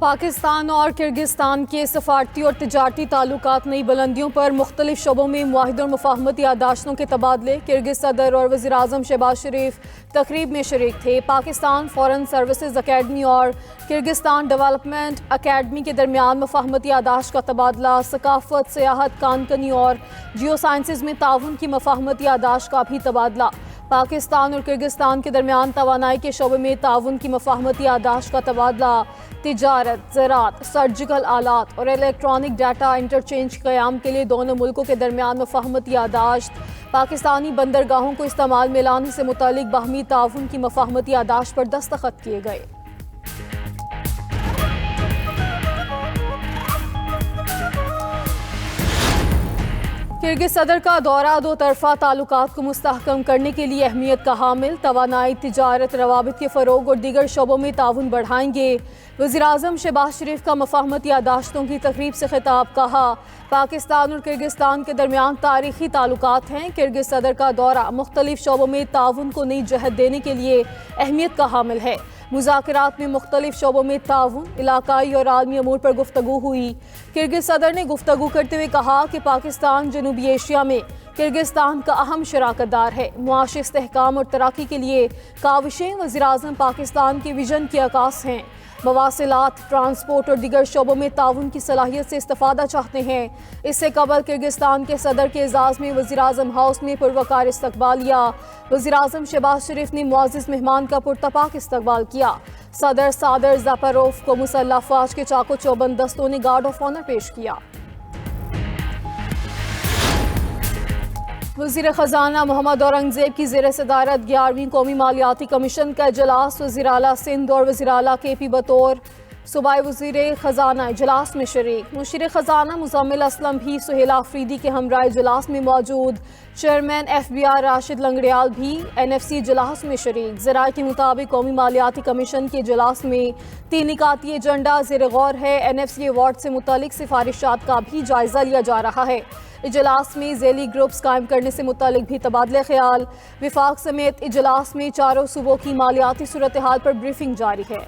पाकिस्तान और किर्गिस्तान के सफारती और तिजारती ताल्लुकात नई बुलंदियों पर मुख्तलिफ शोबों में मुआहिदों और मुफाहमती याददाश्तों के तबादले। किर्गिज सदर और वज़ीर आज़म शहबाज शरीफ तकरीब में शरीक थे। पाकिस्तान फॉरेन सर्विसेज अकेडमी और किर्गिस्तान डेवलपमेंट अकेडमी के दरमियान मुफाहमती याददाश्त का तबादला, सकाफत, सियाहत, कानकनी और जियो साइंसेज में ताउन की मुफाहमती याददाश्त का भी तबादला। पाकिस्तान और किर्गिस्तान के दरमियान तवानाई के शोबे में ताउन की मुफाहमती याददाश्त का तबादला, तिजारत, ज़राअत, सर्जिकल आलात और इलेक्ट्रॉनिक डाटा इंटरचेंज क़याम के लिए दोनों मुल्कों के दरमियान मुफाहमती याददाश्त, पाकिस्तानी बंदरगाहों को इस्तेमाल में लाने से मुतालिक बाहमी ताउन की मुफाहमती याददाश्त पर दस्तखत किए गए। किर्गिज सदर का दौरा दो तरफा ताल्लुकात को मुस्तहकम करने के लिए अहमियत का हामिल। तवानाई, तिजारत, रवाबित के फ़रोग और दीगर शोबों में ताउन बढ़ाएंगे। वज़ीर आज़म शहबाज शरीफ का मुफाहमती याददाश्तों की तकरीब से खिताब, कहा पाकिस्तान और किर्गिस्तान के दरमियान तारीखी ताल्लुकात हैं। किर्गिज सदर का दौरा मुख्तलिफ शोबों में ताउन को नई जहत देने के लिए अहमियत का हामिल है। मुज़ाकरात में मुख्तलिफ शोबों में ताउन, इलाकाई और आलमी अमूर पर गुफ्तगू हुई। किर्गिज सदर ने गुफ्तगू करते हुए कहा कि पाकिस्तान जनूबी एशिया में किर्गिस्तान का अहम शराकतदार है। मुआशी इस्तेहकाम और तरक्की के लिए काविशें वज़ीर आज़म पाकिस्तान के विजन की अक्कास हैं। मवासिलात, ट्रांसपोर्ट और दीगर शोबों में ताउन की सलाहियत से इस्तिफादा चाहते हैं। इससे कबल किर्गिस्तान के सदर के एजाज़ में वज़ीर आज़म हाउस में पुरवकार इस्तकबालिया। वज़ीर आज़म शहबाज शरीफ ने मुअज़्ज़िज़ मेहमान का पुरतपाक इस्तकबाल किया। सदर सादर ज़फरोफ को मुसल्लह अफ़वाज के चाको चौबंद दस्तों ने गार्ड ऑफ ऑनर पेश किया। वज़ीर ख़ज़ाना मोहम्मद औरंगज़ेब की ज़ेर सदारत 11वीं कौमी मालियाती कमीशन का इजलास वज़ीर आला सिंध और वज़ीर आला KP बतौर सूबाई वज़ीर ख़ज़ाना इजलास में शरीक। मुशीर ख़ज़ाना मुज़म्मिल असलम भी सुहेला अफरीदी के हमरा इजलास में मौजूद। चेयरमैन FBR राशिद लंगड़ियाल भी NFC इजलास में शरीक। ज़राए के मुताबिक कौमी मालियाती कमीशन के इजलास में 3 निकाती एजेंडा ज़ेर गौर है। NFC अवार्ड से मुतालिक सिफारिशात का भी जायज़ा लिया जा रहा है। इजलास में ज़ेली ग्रुप्स कायम करने से मुतालिक भी तबादले ख्याल। विफाक समेत इजलास में चारों सूबों की मालियाती सूरत हाल पर ब्रीफिंग जारी है।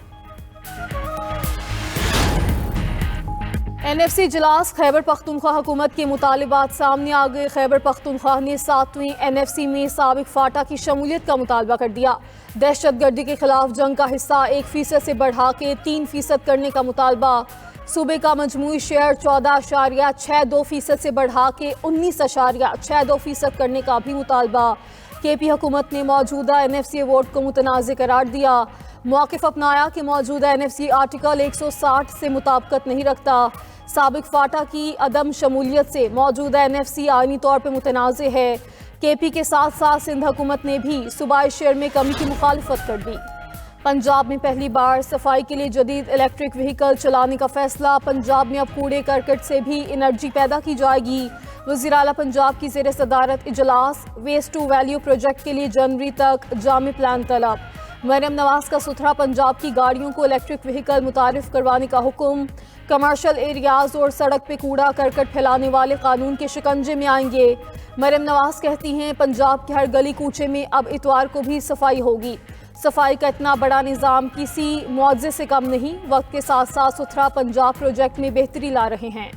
NFC इजलास खैबर पख्तूनख्वा हुकूमत के मुतालबात सामने आ गए। खैबर पख्तूनख्वा ने 7वीं NFC में साबिक फाटा की शमूलियत का मुतालबा कर दिया। दहशतगर्दी के खिलाफ जंग का हिस्सा 1% से बढ़ा के 3% करने का मुतालबा। सूबे का मजमूई शेयर 14.62% से बढ़ा के 19.62% करने का भी मुतालबा। KP हुकूमत ने मौजूदा NFC अवार्ड को मुतनाज़ करार दिया। मौक़िफ़ अपनाया कि मौजूदा NFC आर्टिकल 160 से मुताबिकत नहीं रखता। साबिक फाटा की अदम शमूलियत से मौजूदा NFC आईनी तौर पर मुतनाज़ है। KP के साथ साथ सिंध हुकूमत ने भी सूबाई शेयर में कमी की मुखालफत कर दी। पंजाब में पहली बार सफाई के लिए जदीद इलेक्ट्रिक व्हीकल चलाने का फैसला। पंजाब में अब कूड़े करकट से भी एनर्जी पैदा की जाएगी। वज़ीर आला पंजाब की ज़ेर सदारत इजलास। वेस्ट टू वैल्यू प्रोजेक्ट के लिए जनवरी तक जामे प्लान तलब। मरियम नवाज का सुथरा पंजाब की गाड़ियों को इलेक्ट्रिक व्हीकल मुतारिफ करवाने का हुक्म। कमर्शियल एरियाज और सड़क पे कूड़ा करकट फैलाने वाले कानून के शिकंजे में आएंगे। मरियम नवाज कहती हैं पंजाब के हर गली कूचे में अब इतवार को भी सफाई होगी। सफाई का इतना बड़ा निज़ाम किसी मुआवजे से कम नहीं। वक्त के साथ साथ सुथरा पंजाब प्रोजेक्ट में बेहतरी ला रहे हैं।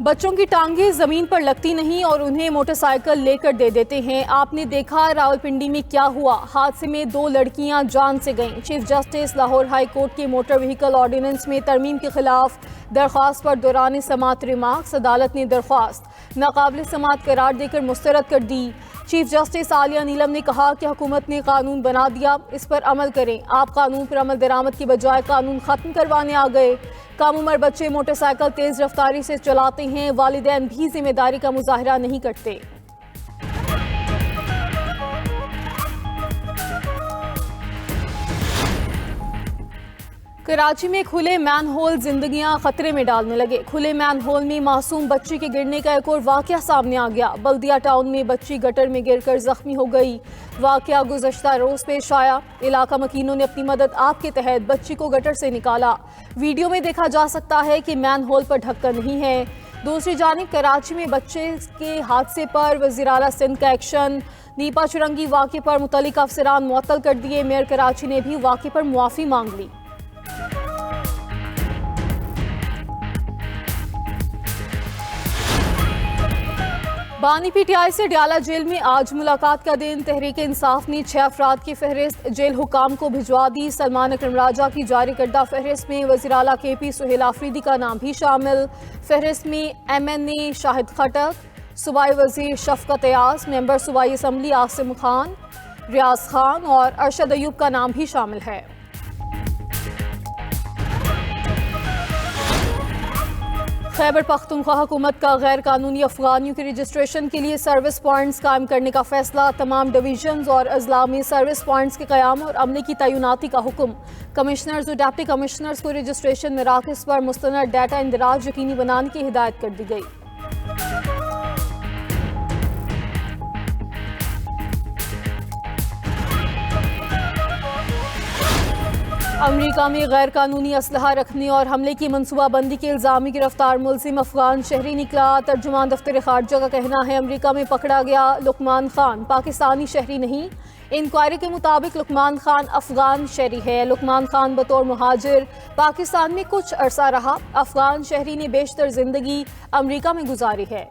बच्चों की टांगें ज़मीन पर लगती नहीं और उन्हें मोटरसाइकिल लेकर दे देते हैं। आपने देखा रावलपिंडी में क्या हुआ। हादसे में 2 लड़कियां जान से गईं। Chief justice Lahore high court के मोटर व्हीकल ऑर्डिनेंस में तरमीम के खिलाफ दरख्वास्त पर दौरान समाअत रिमार्क्स। अदालत ने दरख्वास्त नाकाबिल समाअत करार देकर मुस्तरद कर दी। चीफ जस्टिस आलिया नीलम ने कहा कि हुकूमत ने कानून बना दिया, इस पर अमल करें। आप कानून पर अमल दरामद की बजाय कानून ख़त्म करवाने आ गए। कम उम्र बच्चे मोटरसाइकिल तेज़ रफ्तारी से चलाते हैं। वालिदैन भी जिम्मेदारी का मुजाहरा नहीं करते। कराची में खुले मैनहोल जिंदगियां खतरे में डालने लगे। खुले मैनहोल में मासूम बच्ची के गिरने का एक और वाकया सामने आ गया। बल्दिया टाउन में बच्ची गटर में गिरकर जख्मी हो गई। वाकया गुज़श्ता रोज पेश आया। इलाका मकीनों ने अपनी मदद आप के तहत बच्ची को गटर से निकाला। वीडियो में देखा जा सकता है कि मैनहोल पर ढक्कन नहीं है। दूसरी जानिब कराची में बच्चे के हादसे पर वज़ीर आला सिंध का एक्शन। नीपा चुरंगी वाक़े पर मुतल्लिक अफसरान मुअत्तल कर दिए। मेयर कराची ने भी वाक़े पर मुआफ़ी मांग ली। बानी पीटीआई से डियाला जेल में आज मुलाकात का दिन। तहरीक इंसाफ ने 6 अफराद की फहरिस्त जेल हुकाम को भिजवा दी। सलमान अकरम राजा की जारी करदा फहरिस्त में वज़ीर आला KP सुहेल आफरीदी का नाम भी शामिल। फहरिस्त में MNA शाहिद खटक, सूबाई वज़ीर शफकत एयाज, मेंबर सूबाई असम्बली आसिम खान, रियाज खान और अरशद अयूब का नाम भी शामिल है। खैबर पख्तूनख्वा हुकूमत का गैर कानूनी अफगानियों के रजिस्ट्रेशन के लिए सर्विस पॉइंट्स कायम करने का फैसला। तमाम डिवीजन्स और अजला में सर्विस पॉइंट्स के क़याम और अमले की तैनाती का हुक्म। कमिश्नर्स और डिप्टी कमिश्नर्स को रजिस्ट्रेशन मराकज़ पर मुस्तनद डाटा इंदराज यकीनी बनाने की हिदायत कर दी गई। अमरीका में गैर कानूनी असलहा रखने और हमले की मनसूबाबंदी के इल्ज़ाम में गिरफ्तार मुल्ज़िम अफगान शहरी निकला। तर्जुमान दफ्तर खारजा का कहना है अमरीका में पकड़ा गया लुकमान खान पाकिस्तानी शहरी नहीं। इंक्वायरी के मुताबिक लुकमान खान अफगान शहरी है। लुकमान खान बतौर मुहाजिर पाकिस्तान में कुछ अरसा रहा। अफगान शहरी ने बेशतर जिंदगी अमरीका में गुजारी है।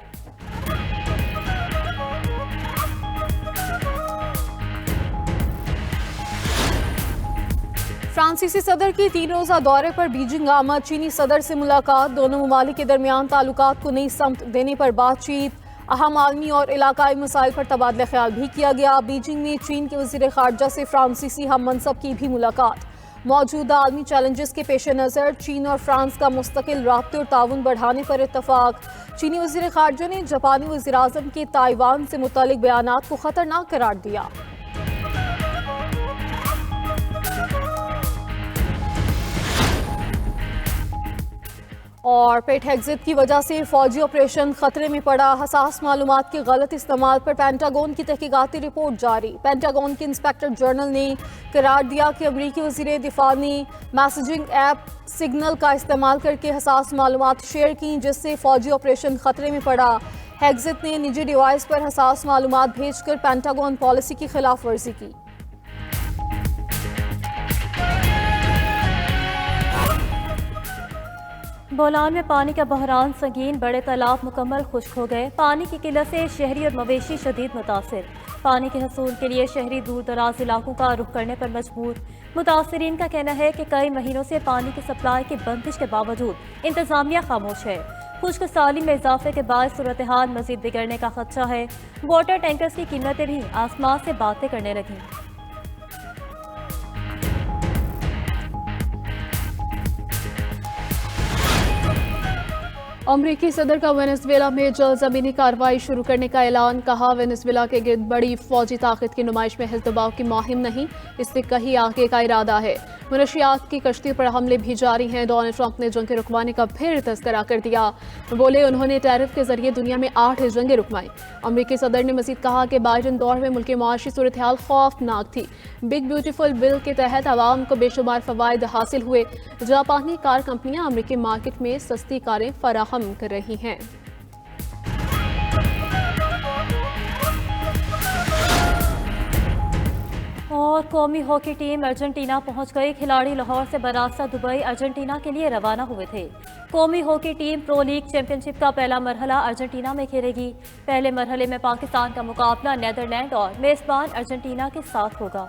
फ्रांसीसी सदर की 3 रोज़ा दौरे पर बीजिंग आमद। चीनी सदर से मुलाकात। दोनों ममालिक के दरमियान ताल्लुकात को नई समत देने पर बातचीत। अहम आलमी और इलाकाई मसाइल पर तबादला ख्याल भी किया गया। बीजिंग में चीन के वज़ीर ख़ारजा से फ्रांसीसी हम मनसब की भी मुलाकात। मौजूदा आलमी चैलेंजेस के पेश नज़र चीन और फ्रांस का मुस्तकिल राब्ते और ताउन बढ़ाने पर इत्तफाक। चीनी वज़ीर ख़ारजा ने जापानी वज़ीर आज़म के ताइवान से मुतालिक बयानात को ख़तरनाक करार दिया। और पेट हेक्सिट की वजह से फौजी ऑपरेशन खतरे में पड़ा। हसास मालूमात के गलत इस्तेमाल पर पेंटागन की तहकीकाती रिपोर्ट जारी। पेंटागन के इंस्पेक्टर जनरल ने करार दिया कि अमरीकी वज़ीर दिफा ने मैसेजिंग ऐप सिग्नल का इस्तेमाल करके हसास मालूमात शेयर की, जिससे फौजी ऑपरेशन खतरे में पड़ा। हेक्सिट ने निजी डिवाइस पर हसास मालूमात भेजकर पेंटागन पॉलिसी की खिलाफ वर्जी की। बोलान में पानी का बहरान संगीन। बड़े तालाब मुकम्मल खुश्क हो गए। पानी की किल्लत से शहरी और मवेशी शदीद मुतासिर। पानी के हसूल के लिए शहरी दूर दराज इलाकों का रुख करने पर मजबूर। मुतासरीन का कहना है कि कई महीनों से पानी की सप्लाई की बंदिश के बावजूद इंतजामिया खामोश है। खुश्क साली में इजाफे के बाद सूरत हाल मजीद बिगड़ने का खदशा है। वाटर टैंकर्स की कीमतें भी आसमान से बातें करने लगी। अमरीकी सदर का वेनेजुएला में जल्द ज़मीनी कार्रवाई शुरू करने का ऐलान। कहा वेनेजुएला के गिर्द बड़ी फौजी ताकत की नुमाइश में हिज़्ब की मुहिम नहीं, इससे कहीं आगे का इरादा है। मनशियात की कश्ती पर हमले भी जारी हैं। डोनाल्ड ट्रंप ने जंग रुकवाने का फिर तस्करा कर दिया। बोले उन्होंने टैरिफ के जरिए दुनिया में 8 जंगें रुकवाई। अमरीकी सदर ने मजीद कहा कि बाइडन दौर में मुल्क की माशी सूरत हाल खौफनाक थी। बिग ब्यूटीफुल बिल के तहत आवाम को बेशुमार फवायद हासिल हुए। जापानी कार कंपनियां अमरीकी मार्केट में सस्ती कारें फराहम कर रही हैं। और कौमी हॉकी टीम अर्जेंटीना पहुंच गई। खिलाड़ी लाहौर से बरास्ता दुबई अर्जेंटीना के लिए रवाना हुए थे। कौमी hockey team pro league championship का पहला मरहला अर्जेंटीना में खेलेगी। पहले मरहले में पाकिस्तान का मुकाबला नीदरलैंड और मेजबान अर्जेंटीना के साथ होगा।